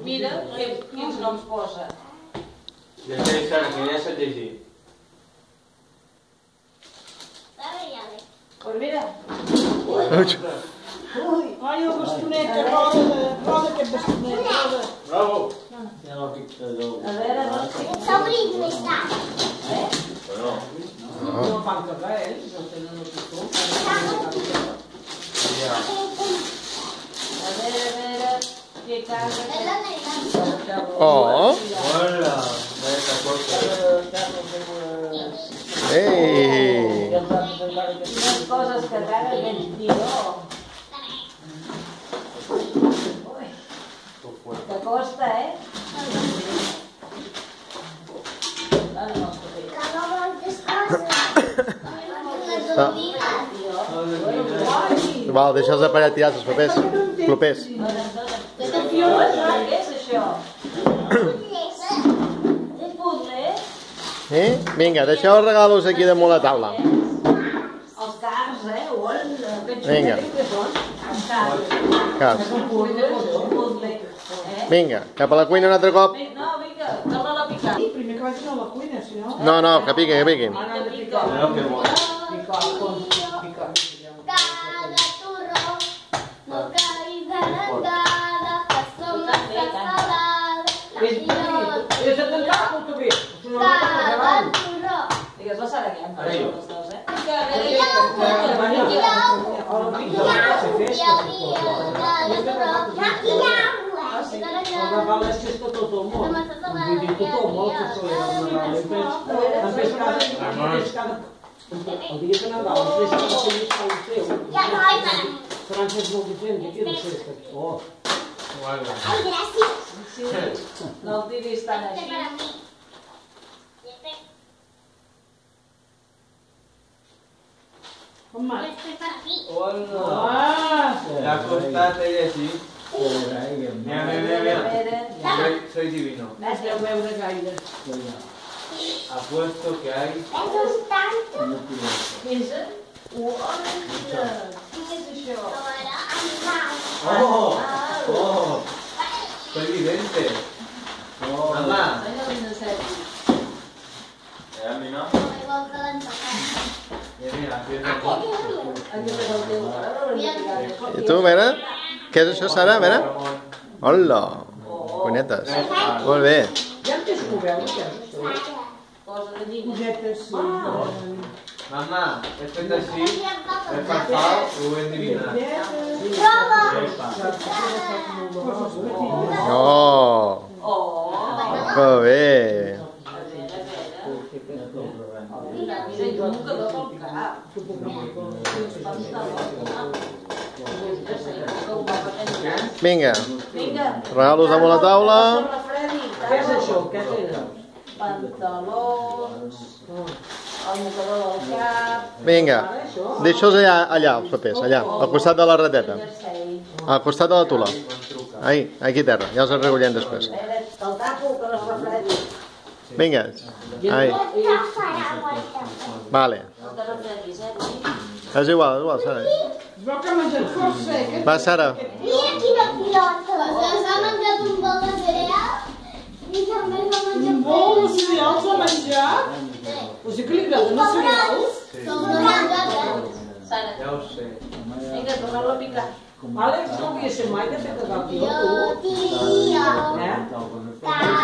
Mira quins noms posa. Deixa que ja s'ha llegit. Pues mira. Ai, el bastonet, que roda aquest bastonet, roda. Bravo! A veure, S'obrit més tard. No fan cagar, no tenen el costum. a veure, que casa... Oh! Hola! Vaya cosa. Ei! Unes coses que caga aquest tio. Que costa, Val, deixa'ls a parar tirats els papers. Clopers. Què és això? Un puzzle? Vinga, deixeu els regalos aquí damunt la taula. Els cars, Vinga. Els cars. Cas. Un puzzle. Vinga, cap a la cuina un altre cop. No, vinga, torna a picar. Primer que vagin a la cuina, si no... No, que piqui, que piqui. Han de picar. Mireu que bo. Picar. Cada turró, no caiguis de l'engada, que som massa salades. És de tancar el cabell. Cada turró. Digues la Sara, que ja em Ara jo. les dos, El dia de Nadal, els tres que va ser més que el seu, França és molt diferent, aquí no sé, oh. Guarda. Ai, gràcies. no el tiris tant Este així. para mí. Com más? Este para mí. Hola! Ah! L'ha costat ella així. Mira, mira. Soy divino. No es deu veure gaire. Apuesto que hay... Esos tantos. Què és? Uala! Què és això? Ahora, animal. ¡Oh! ¡Oh! ¡Soy vidente! ¡Mamá! Allò de ser. A mi no? Igual que l'entocat. Mira, aquí és el Aquest pot. és el meu. Aquí és el teu. Ara l'hauria de picar. I tu, a veure? Què és això, Sara? A veure? Hola! Conyetes. Molt bé. Ja em tens que ho veure, què és això? Cosa de lliga. Cosetes, Mamá, he fet així, he passat, ho he endivinat. Prova. Oh! Oh! Que bé! Mira, i un mocador pel cap. Vinga, Vinga. regalos damunt la taula. Què és això? Què és? Pantalons, el mocador del cap, Vinga, deixa'ls allà, els papers, allà, al costat de la rateta. jersei. Al costat de la tula. Ahí, aquí terra, ja els recollem després. El tapo que no es refredi. Vinga, ahí, Ja farà guaita. vale. No te refredis, És igual, Sara. Es veu que ha menjat força, eh? Va, Sara. Mira quina pilota. S'ha menjat un bol de cereal i també s'ha menjat Un bol de cereals a menjar? O sigui que li agraden els cereals? Sara, Ja ho sé. vinga, torna-lo a picar. Àlex no havia ser mai de fer cagar tio, tu. Tio, Eh?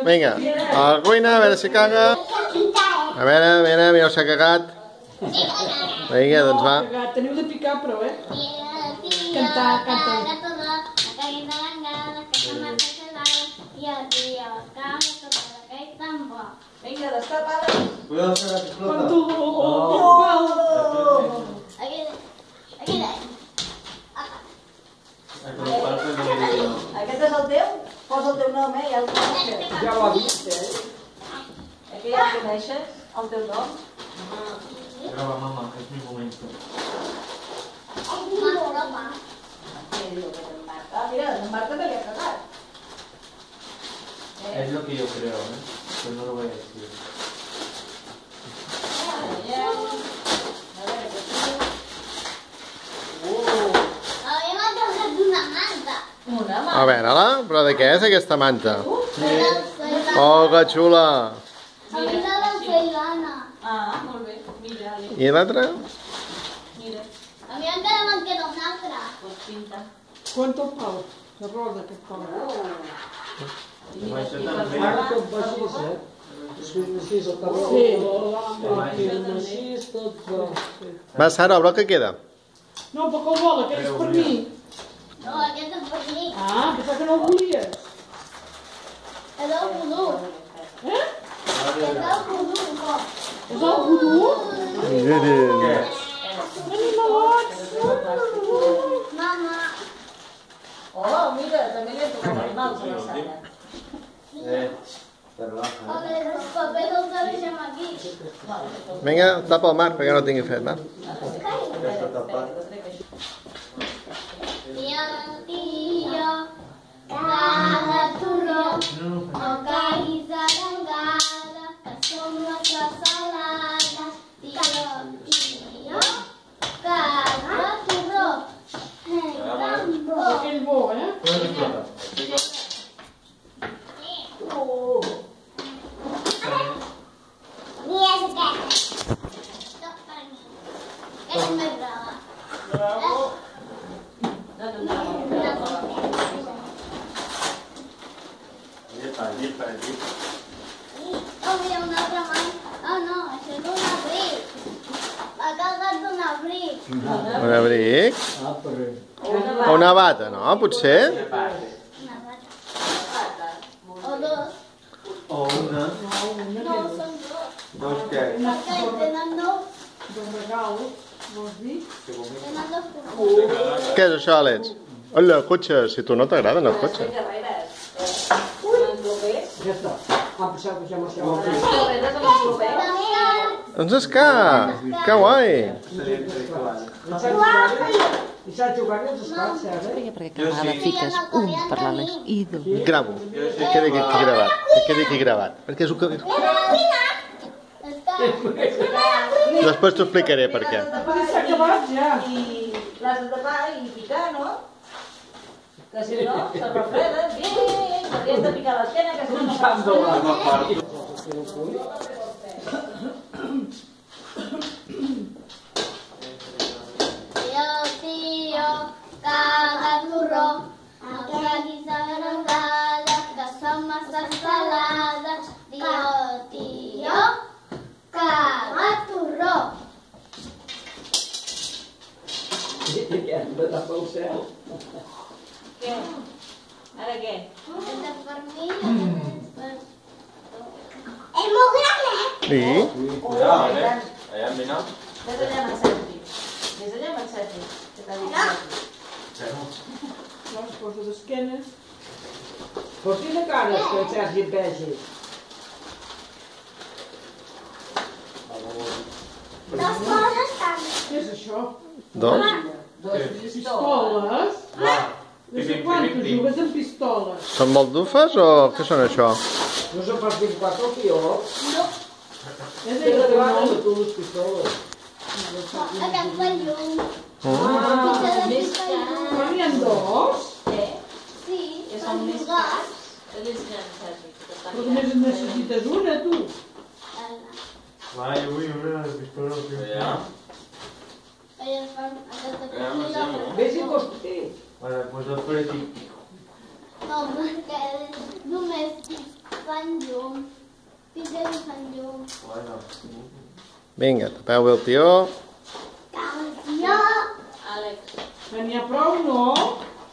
Vinga, a la cuina, a veure si caga. A veure, mira, s'ha cagat. Vinga, doncs va. Teniu de picar, però, eh? Cantar, canta. Vinga, destapada. Cuidado, Sara, que explota. Aquest és el teu? Posa el teu nom, ja el coneixes. Ja ho ha vist, eh? Aquí ja el coneixes, el teu nom. Graba, mamá, es mi momento. Marta me li ha cagat. Es lo que yo creo, ¿eh? Pero no lo voy a decir. Avui m'ha tocat una manta. Una mà. A veure-la, però de què és aquesta manta? Sí. Oh, que xula! A mi la del Ceilana. Ah, molt bé. Mira, Ali. I l'altra? Mira. A mi encara me'n queda una altra. Pues pinta. Quanto pau? La roda que pau. I mira, Això i també. per Ara favor, tot va per així, favor. Així, el carrer. Sí. Així, tot va. Va, Sara, obre el que queda. No, però com vol, aquest és per mi. No, aquest és per mi. Ah, pensava que no ho volies. És el vudú. Eh? És el vudú. És el vudú? ¿Qué? Animalots! Mama. Oh, mira, també li ha tocat animals a la Sara. Te relaja, A veure, els papers els deixem aquí. Vinga, tapa el Marc perquè no tingui fred, va. Ya está tapado. Tio, tio, cada turró, no caiguis arengada, que som nostres salades. Tio, tio, cada turró, gran bo. Aquell bo, eh? No explota. Ni és aquest. Tot per mi. És més brava. Bravo. Llepa. Oh, mira, un altre man. Oh, no, això és un abric. M'ha cagat un abric. Un abric. Ah, però... O una bata, no? Potser? Una bata. O dos. O una. No, són dos. Dos que. Perquè tenen dos. Dos regals, vols dir? Tenen dos colors. Què és això, Àlex? Hola, cotxes. Si tu no t'agraden els cotxes. Ja està. Ah, pensava que ja m'estava Les fent. carreres amb els globers. També Doncs escà! Que guai! I saps jugar als escacs, eh? Perquè cada vegada fiques un per l'Àlex i dos. Gravo. Que quedi aquí gravat. Que quedi aquí gravat. Perquè és el que... Després t'ho explicaré per què. S'ha acabat ja. I l'has de tapar i picar, no? Que si no, se refreden. Bien, que li has de picar l'esquena, que si no, no fas res. Tio, cada turró, no caguis arengades, que som massa salades. Tio, cada turró. Ja hem de tapar el cel. Què? Ara què? Aquest és per mi, aquest és per tu. És molt gran, eh? Sí? Cuidado, Allá en Minot. Ves allà amb el Sergi. Ves allà amb el Sergi. Que t'ha dit Sergi. No, es posa d'esquenes. Posi de cares que el Sergi et vegi. Dos coses tant. Què és això? Doncs? Pistoles? Des de quan tu jugues amb pistoles? Són molt dufes o què són això? No són pas 24 o pior? No, És de que t'agraden a tu les pistoles. aquest fa llum. Ah, Més car. n'hi ha dos? Què? Sí, Que per són més jugar. cars. És més gran, Sergi. Que t'està Però només en necessites una, tu. Vaya, uy, una pistola. Ya. Ves i costi. Vale, pues dos por aquí. No, perquè només fan llum. Pitjor fan llum. Bueno. Vinga, tapeu bé el tió. Calcio. Àlex. N'hi ha prou, no?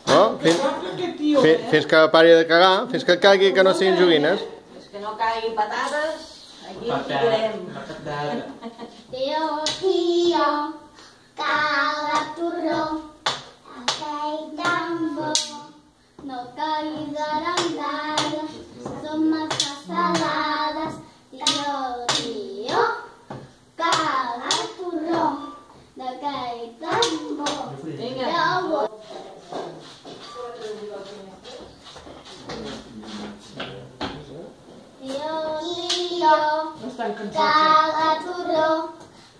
No? Fins, Aquest tio, fins que pari de cagar, fins que caigui que no siguin joguines. És que no caiguin patades. Aquí ho ficarem. Tio, cada turró, aquell tambor, no caiguis arengades, som massa salades. Tio, cada turró, d'aquell tambor. Vinga. Ja ho Vinga. caga turró,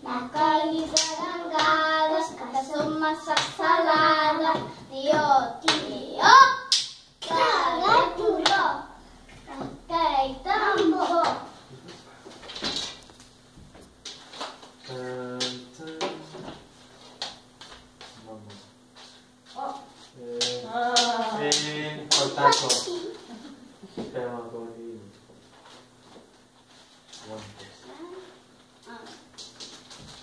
no caguis arengades, que són massa salades. Tio, caga turró, que hi tan bo. Cortazo. Espera, com es diu?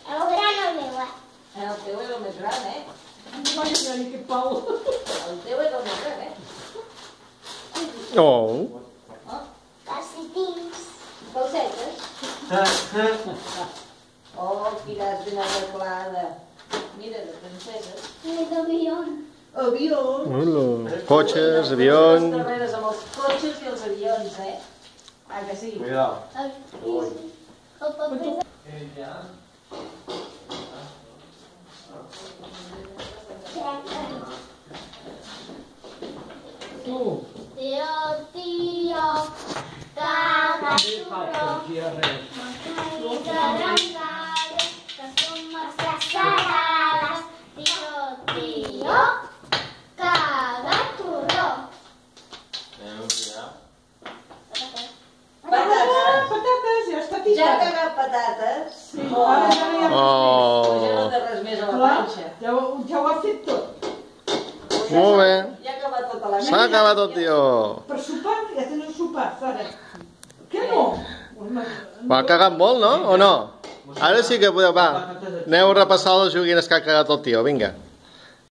El gran o el meu, El teu és el més gran, Ai, que pau. El teu és el més gran, Oh. Calcetins. Calcetes. Oh, quines ben arreglada. Mira, de princeses. I d'avió. Avió. Cotxes, Les avions... carreres amb els cotxes i els avions, Ah, que sí? Cuidado. El paper. Tu, Tio, caga turró, res. caguis arengades, que són massa salades. Tio, caga turró. Patates. Patates, ja està Ja ha tirat. cagat patates. Sí, ara ja no hi ha... Ja no Oh. té res més a la Clar, panxa. ja ho ha fet tot. Molt bé. Ja ha acabat tota la S'ha acabat el tio. Per sopar, ja tens el sopar, Sara. Què no? Ho ha cagat molt, no? O no? Ara sí que podeu, va. Aneu a repassar les joguines que ha cagat el tio, vinga.